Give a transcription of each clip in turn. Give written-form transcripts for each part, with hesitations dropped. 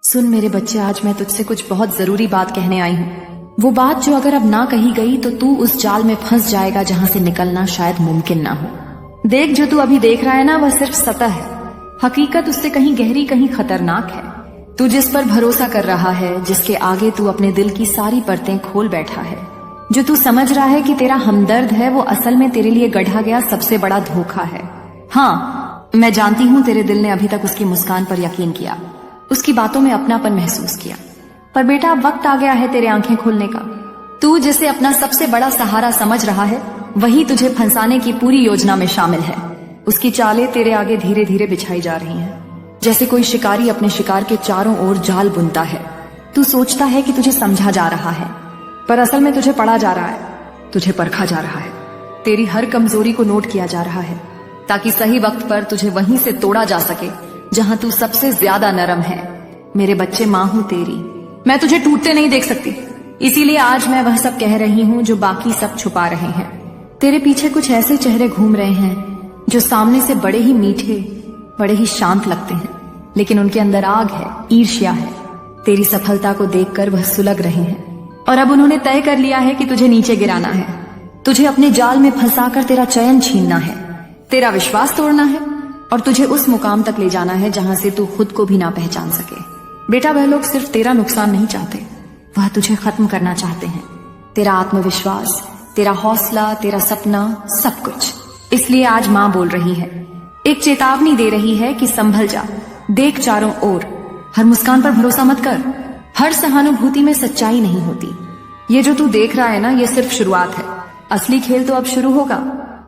सुन मेरे बच्चे, आज मैं तुझसे कुछ बहुत जरूरी बात कहने आई हूँ। वो बात जो अगर अब ना कही गई तो तू उस जाल में फंस जाएगा जहाँ से निकलना शायद मुमकिन ना हो। देख, जो तू अभी देख रहा है ना, वह सिर्फ सतह है। हकीकत उससे कहीं गहरी, कहीं खतरनाक है। तू जिस पर भरोसा कर रहा है, जिसके आगे तू अपने दिल की सारी परतें खोल बैठा है, जो तू समझ रहा है कि तेरा हमदर्द है, वो असल में तेरे लिए गढ़ा गया सबसे बड़ा धोखा है। हाँ, मैं जानती हूँ तेरे दिल ने अभी तक उसकी मुस्कान पर यकीन किया, उसकी बातों में अपनापन महसूस किया, पर बेटा अब वक्त आ गया है तेरे आंखें खोलने का। तू जिसे अपना सबसे बड़ा सहारा समझ रहा है, वही तुझे फंसाने की पूरी योजना में शामिल है। उसकी चालें तेरे आगे धीरे धीरे बिछाई जा रही हैं, जैसे कोई शिकारी अपने शिकार के चारों ओर जाल बुनता है। तू सोचता है कि तुझे समझा जा रहा है, पर असल में तुझे पढ़ा जा रहा है, तुझे परखा जा रहा है। तेरी हर कमजोरी को नोट किया जा रहा है, ताकि सही वक्त पर तुझे वहीं से तोड़ा जा सके जहां तू सबसे ज्यादा नरम है। मेरे बच्चे, मां हूं तेरी, मैं तुझे टूटते नहीं देख सकती। इसीलिए आज मैं वह सब कह रही हूं जो बाकी सब छुपा रहे हैं। तेरे पीछे कुछ ऐसे चेहरे घूम रहे हैं जो सामने से बड़े ही मीठे, बड़े ही शांत लगते हैं, लेकिन उनके अंदर आग है, ईर्ष्या है। तेरी सफलता को देखकर वह सुलग रहे हैं और अब उन्होंने तय कर लिया है कि तुझे नीचे गिराना है, तुझे अपने जाल में फंसाकर तेरा चयन छीनना है, तेरा विश्वास तोड़ना है और तुझे उस मुकाम तक ले जाना है जहां से तू खुद को भी ना पहचान सके। बेटा, वह लोग सिर्फ तेरा नुकसान नहीं चाहते, वह तुझे खत्म करना चाहते हैं। तेरा आत्मविश्वास, तेरा हौसला, तेरा सपना, सब कुछ। इसलिए आज मां बोल रही है, एक चेतावनी दे रही है कि संभल जा, देख चारों ओर। हर मुस्कान पर भरोसा मत कर, हर सहानुभूति में सच्चाई नहीं होती। ये जो तू देख रहा है ना, ये सिर्फ शुरुआत है। असली खेल तो अब शुरू होगा,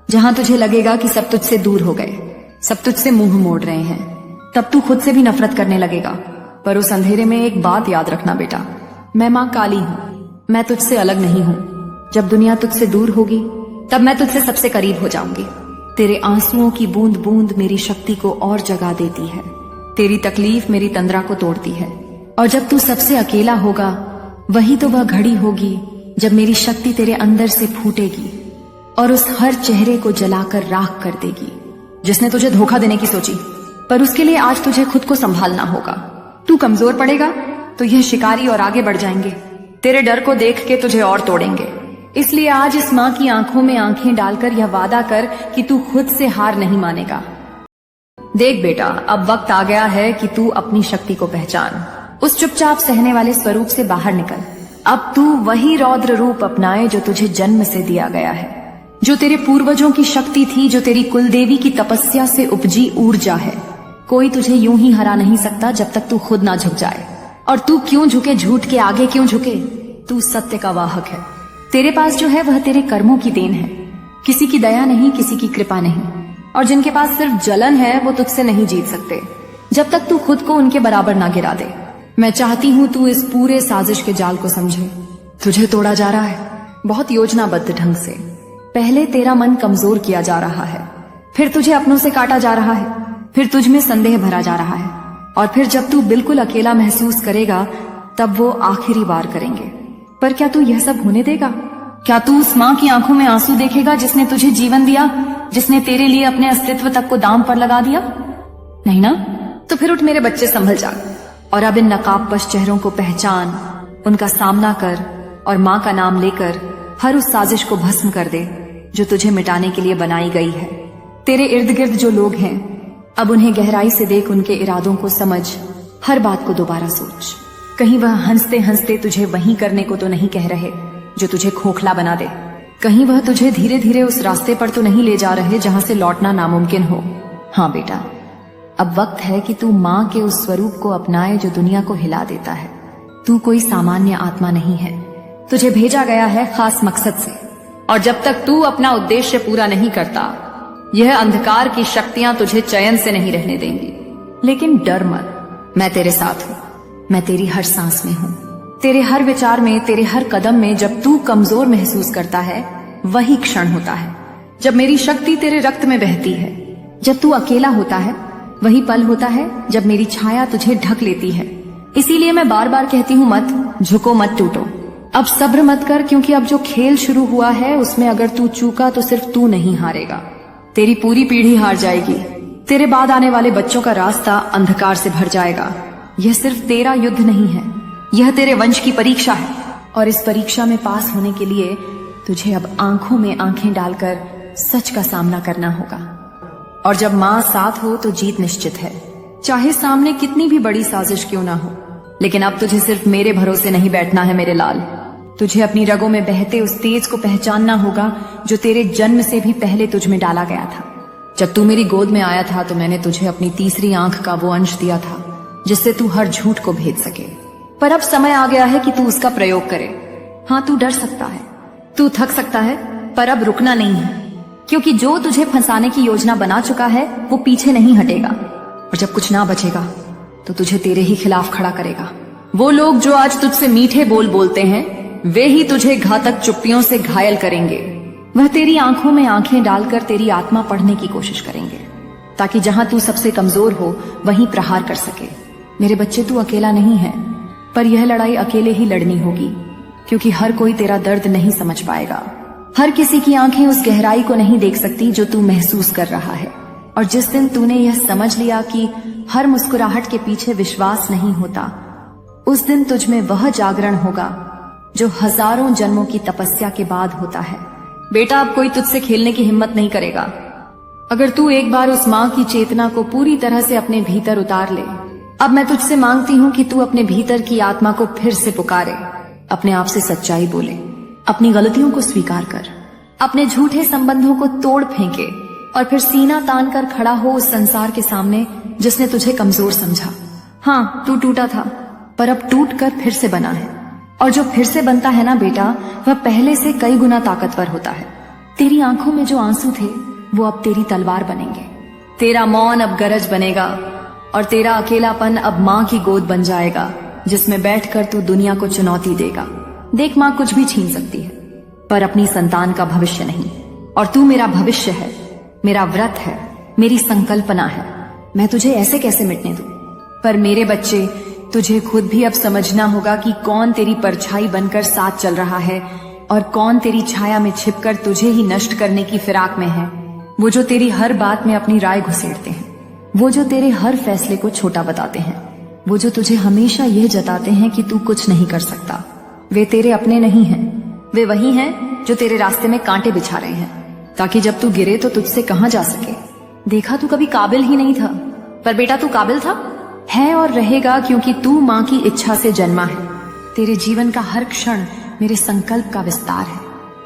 जहां तुझे लगेगा कि सब तुझसे दूर हो गए, सब तुझसे मुंह मोड़ रहे हैं। तब तू खुद से भी नफरत करने लगेगा। पर उस अंधेरे में एक बात याद रखना बेटा, मैं मां काली हूं, मैं तुझसे अलग नहीं हूं। जब दुनिया तुझसे दूर होगी, तब मैं तुझसे सबसे करीब हो जाऊंगी। तेरे आंसुओं की बूंद बूंद मेरी शक्ति को और जगा देती है, तेरी तकलीफ मेरी तंद्रा को तोड़ती है। और जब तू सबसे अकेला होगा, वही तो वह घड़ी होगी जब मेरी शक्ति तेरे अंदर से फूटेगी और उस हर चेहरे को जलाकर राख कर देगी जिसने तुझे धोखा देने की सोची। पर उसके लिए आज तुझे खुद को संभालना होगा। तू कमजोर पड़ेगा तो यह शिकारी और आगे बढ़ जाएंगे, तेरे डर को देख के तुझे और तोड़ेंगे। इसलिए आज इस मां की आंखों में आंखें डालकर यह वादा कर कि तू खुद से हार नहीं मानेगा। देख बेटा, अब वक्त आ गया है कि तू अपनी शक्ति को पहचान। उस चुपचाप सहने वाले स्वरूप से बाहर निकल। अब तू वही रौद्र रूप अपनाए जो तुझे जन्म से दिया गया है, जो तेरे पूर्वजों की शक्ति थी, जो तेरी कुलदेवी की तपस्या से उपजी ऊर्जा है। कोई तुझे यूं ही हरा नहीं सकता जब तक तू खुद ना झुक जाए। और तू क्यों झुके, झूठ के आगे क्यों झुके? तू सत्य का वाहक है। तेरे पास जो है वह तेरे कर्मों की देन है, किसी की दया नहीं, किसी की कृपा नहीं। और जिनके पास सिर्फ जलन है, वो तुझसे नहीं जीत सकते जब तक तू खुद को उनके बराबर ना गिरा दे। मैं चाहती हूं तू इस पूरे साजिश के जाल को समझे। तुझे तोड़ा जा रहा है बहुत योजनाबद्ध ढंग से। पहले तेरा मन कमजोर किया जा रहा है, फिर तुझे अपनों से काटा जा रहा है, फिर तुझ में संदेह भरा जा रहा है, और फिर जब तू बिल्कुल अकेला महसूस करेगा, तब वो आखिरी वार करेंगे। पर क्या तू यह सब होने देगा? क्या तू उस मां की आंखों में आंसू देखेगा जिसने तुझे जीवन दिया, जिसने तेरे लिए अपने अस्तित्व तक को दांव पर लगा दिया? नहीं ना? तो फिर उठ मेरे बच्चे, संभल जा और अब इन नकाबपोश चेहरों को पहचान, उनका सामना कर और मां का नाम लेकर हर उस साजिश को भस्म कर दे जो तुझे मिटाने के लिए बनाई गई है। तेरे इर्द गिर्द जो लोग हैं, अब उन्हें गहराई से देख, उनके इरादों को समझ, हर बात को दोबारा सोच। कहीं वह हंसते हंसते तुझे वही करने को तो नहीं कह रहे जो तुझे खोखला बना दे। कहीं वह तुझे धीरे धीरे उस रास्ते पर तो नहीं ले जा रहे जहां से लौटना नामुमकिन हो। हाँ बेटा, अब वक्त है कि तू मां के उस स्वरूप को अपनाए जो दुनिया को हिला देता है। तू कोई सामान्य आत्मा नहीं है, तुझे भेजा गया है खास मकसद से। और जब तक तू अपना उद्देश्य पूरा नहीं करता, यह अंधकार की शक्तियां तुझे चैन से नहीं रहने देंगी। लेकिन डर मत, मैं तेरे साथ हूं, मैं तेरी हर सांस में हूं, तेरे हर विचार में, तेरे हर कदम में। जब तू कमजोर महसूस करता है, वही क्षण होता है जब मेरी शक्ति तेरे रक्त में बहती है। जब तू अकेला होता है, वही पल होता है जब मेरी छाया तुझे ढक लेती है। इसीलिए मैं बार बार कहती हूँ, मत झुको, मत टूटो। अब सब्र मत कर, क्योंकि अब जो खेल शुरू हुआ है उसमें अगर तू चूका तो सिर्फ तू नहीं हारेगा, तेरी पूरी पीढ़ी हार जाएगी। तेरे बाद आने वाले बच्चों का रास्ता अंधकार से भर जाएगा। यह सिर्फ तेरा युद्ध नहीं है, यह तेरे वंश की परीक्षा है। और इस परीक्षा में पास होने के लिए तुझे अब आंखों में आंखें डालकर सच का सामना करना होगा। और जब माँ साथ हो तो जीत निश्चित है, चाहे सामने कितनी भी बड़ी साजिश क्यों ना हो। लेकिन अब तुझे सिर्फ मेरे भरोसे नहीं बैठना है मेरे लाल। तुझे अपनी रगों में बहते उस तेज को पहचानना होगा जो तेरे जन्म से भी पहले तुझ में डाला गया था। जब तू मेरी गोद में आया था तो मैंने तुझे अपनी तीसरी आंख का वो अंश दिया था जिससे तू हर झूठ को भेद सके। पर अब समय आ गया है कि तू उसका प्रयोग करे। हाँ, तू डर सकता है, तू थक सकता है, पर अब रुकना नहीं है, क्योंकि जो तुझे फंसाने की योजना बना चुका है वो पीछे नहीं हटेगा। और जब कुछ ना बचेगा तो तुझे तेरे ही खिलाफ खड़ा करेगा। वो लोग जो आज तुझसे मीठे बोल बोलते हैं वे ही तुझे घातक चुप्पियों से घायल करेंगे। वह तेरी आंखों में आंखें डालकर तेरी आत्मा पढ़ने की कोशिश करेंगे, ताकि जहां तू सबसे कमजोर हो वहीं प्रहार कर सके। मेरे बच्चे, तू अकेला नहीं है, पर यह लड़ाई अकेले ही लड़नी होगी, क्योंकि हर कोई तेरा दर्द नहीं समझ पाएगा। हर किसी की आंखें उस गहराई को नहीं देख सकती जो तू महसूस कर रहा है। और जिस दिन तूने यह समझ लिया कि हर मुस्कुराहट के पीछे विश्वास नहीं होता, उस दिन तुझ में वह जागरण होगा जो हजारों जन्मों की तपस्या के बाद होता है। बेटा, अब कोई तुझसे खेलने की हिम्मत नहीं करेगा। अगर तू एक बार उस माँ की चेतना को पूरी तरह से अपने भीतर उतार ले। अब मैं तुझसे मांगती हूँ कि तू अपने भीतर की आत्मा को फिर से पुकारे, अपने आप से सच्चाई बोले, अपनी गलतियों को स्वीकार कर, अपने झूठे संबंधों को तोड़ फेंके और फिर सीना तान कर खड़ा हो उस संसार के सामने जिसने तुझे कमजोर समझा। हाँ, तू टूटा था, पर अब टूट कर फिर से बना है। और जो फिर से बनता है ना बेटा, वह पहले से कई गुना ताकतवर होता है। तेरी आंखों में जो आंसू थे वो अब तेरी तलवार बनेंगे, तेरा मौन अब गरज बनेगा और तेरा अकेलापन अब माँ की गोद बन जाएगा जिसमें बैठकर तू दुनिया को चुनौती देगा। देख, माँ कुछ भी छीन सकती है, पर अपनी संतान का भविष्य नहीं। और तू मेरा भविष्य है, मेरा व्रत है, मेरी संकल्पना है। मैं तुझे ऐसे कैसे मिटने दूं? पर मेरे बच्चे, तुझे खुद भी अब समझना होगा कि कौन तेरी परछाई बनकर साथ चल रहा है और कौन तेरी छाया में छिपकर तुझे ही नष्ट करने की फिराक में है। वो जो तेरी हर बात में अपनी राय घुसेड़ते हैं, वो जो तेरे हर फैसले को छोटा बताते हैं, वो जो तुझे हमेशा यह जताते हैं कि तू कुछ नहीं कर सकता, वे तेरे अपने नहीं हैं। वे वही हैं जो तेरे रास्ते में कांटे बिछा रहे हैं, ताकि जब तू गिरे तो तुझसे कहां जा सके। देखा, तू कभी काबिल ही नहीं था, पर बेटा तू काबिल था, है और रहेगा, क्योंकि तू माँ की इच्छा से जन्मा है। तेरे जीवन का हर क्षण मेरे संकल्प का विस्तार है,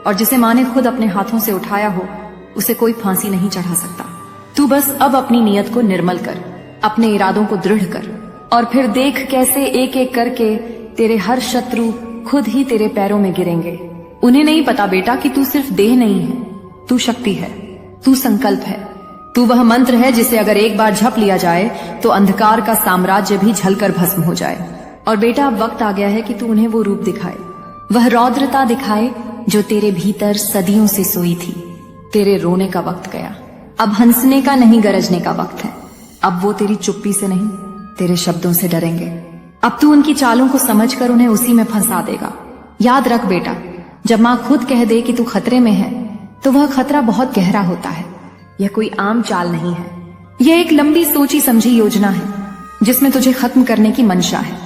और जिसे माँ ने खुद अपने हाथों से उठाया हो उसे कोई फांसी नहीं चढ़ा सकता। तू बस अब अपनी नीयत को निर्मल कर, अपने इरादों को दृढ़ कर, और फिर देख कैसे एक एक करके तेरे हर शत्रु खुद ही तेरे पैरों में गिरेंगे। उन्हें नहीं पता बेटा कि तू सिर्फ देह नहीं है, तू शक्ति है, तू संकल्प है, तू वह मंत्र है जिसे अगर एक बार झप लिया जाए तो अंधकार का साम्राज्य भी झलकर भस्म हो जाए। और बेटा, अब वक्त आ गया है कि तू उन्हें वो रूप दिखाए, वह रौद्रता दिखाए जो तेरे भीतर सदियों से सोई थी। तेरे रोने का वक्त गया, अब हंसने का नहीं, गरजने का वक्त है। अब वो तेरी चुप्पी से नहीं, तेरे शब्दों से डरेंगे। अब तू उनकी चालों को समझकर उन्हें उसी में फंसा देगा। याद रख बेटा, जब माँ खुद कह दे कि तू खतरे में है तो वह खतरा बहुत गहरा होता है। यह कोई आम चाल नहीं है, यह एक लंबी सोची समझी योजना है जिसमें तुझे खत्म करने की मंशा है।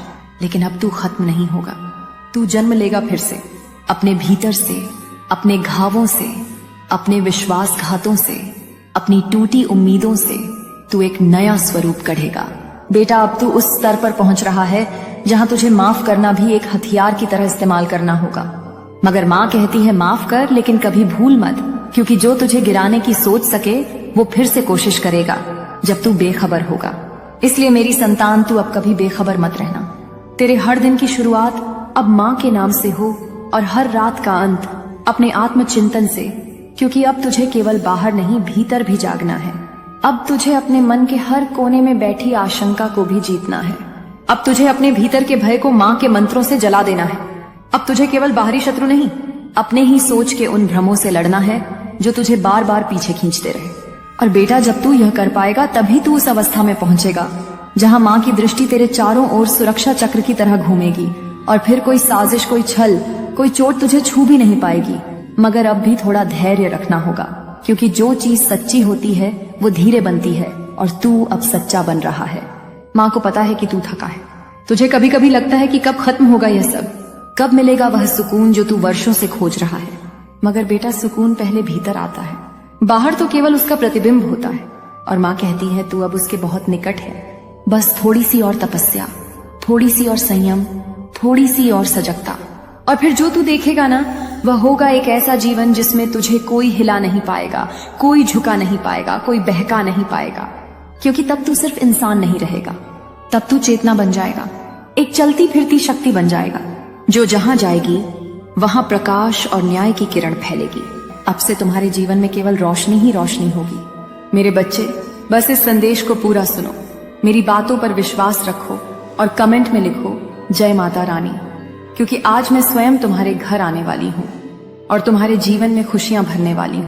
लेकिन अब तू खत्म नहीं होगा, तू जन्म लेगा फिर से, अपने भीतर से, अपने घावों से, अपने विश्वासघातों से, अपनी टूटी उम्मीदों से तू एक नया स्वरूप गढ़ेगा। बेटा, अब तू उस स्तर पर पहुंच रहा है जहां तुझे माफ करना भी एक हथियार की तरह इस्तेमाल करना होगा। मगर माँ कहती है माफ कर, लेकिन कभी भूल मत, क्योंकि जो तुझे गिराने की सोच सके वो फिर से कोशिश करेगा जब तू बेखबर होगा। इसलिए मेरी संतान, तू अब कभी बेखबर मत रहना। तेरे हर दिन की शुरुआत अब माँ के नाम से हो और हर रात का अंत अपने आत्मचिंतन से, क्योंकि अब तुझे केवल बाहर नहीं भीतर भी जागना है। अब तुझे अपने मन के हर कोने में बैठी आशंका को भी जीतना है। अब तुझे अपने भीतर के भय को माँ के मंत्रों से जला देना है। अब तुझे केवल बाहरी शत्रु नहीं, अपने ही सोच के उन भ्रमों से लड़ना है जो तुझे बार बार पीछे खींचते रहे। और बेटा, जब तू यह कर पाएगा तभी तू उस अवस्था में पहुंचेगा जहां माँ की दृष्टि तेरे चारों ओर सुरक्षा चक्र की तरह घूमेगी, और फिर कोई साजिश, कोई छल, कोई चोट तुझे छू भी नहीं पाएगी। मगर अब भी थोड़ा धैर्य रखना होगा, क्योंकि जो चीज सच्ची होती है वो धीरे बनती है, और तू अब सच्चा बन रहा है। माँ को पता है कि तू थका है, तुझे कभी कभी लगता है कि कब खत्म होगा यह सब, कब मिलेगा वह सुकून जो तू वर्षों से खोज रहा है। मगर बेटा, सुकून पहले भीतर आता है, बाहर तो केवल उसका प्रतिबिंब होता है। और माँ कहती है तू अब उसके बहुत निकट है। बस थोड़ी सी और तपस्या, थोड़ी सी और संयम, थोड़ी सी और सजगता, और फिर जो तू देखेगा ना, वह होगा एक ऐसा जीवन जिसमें तुझे कोई हिला नहीं पाएगा, कोई झुका नहीं पाएगा, कोई बहका नहीं पाएगा। क्योंकि तब तू सिर्फ इंसान नहीं रहेगा, तब तू चेतना बन जाएगा, एक चलती फिरती शक्ति बन जाएगा, जो जहां जाएगी वहां प्रकाश और न्याय की किरण फैलेगी। अब से तुम्हारे जीवन में केवल रोशनी ही रोशनी होगी। मेरे बच्चे, बस इस संदेश को पूरा सुनो, मेरी बातों पर विश्वास रखो और कमेंट में लिखो जय माता रानी। क्योंकि आज मैं स्वयं तुम्हारे घर आने वाली हूं और तुम्हारे जीवन में खुशियां भरने वाली हूं।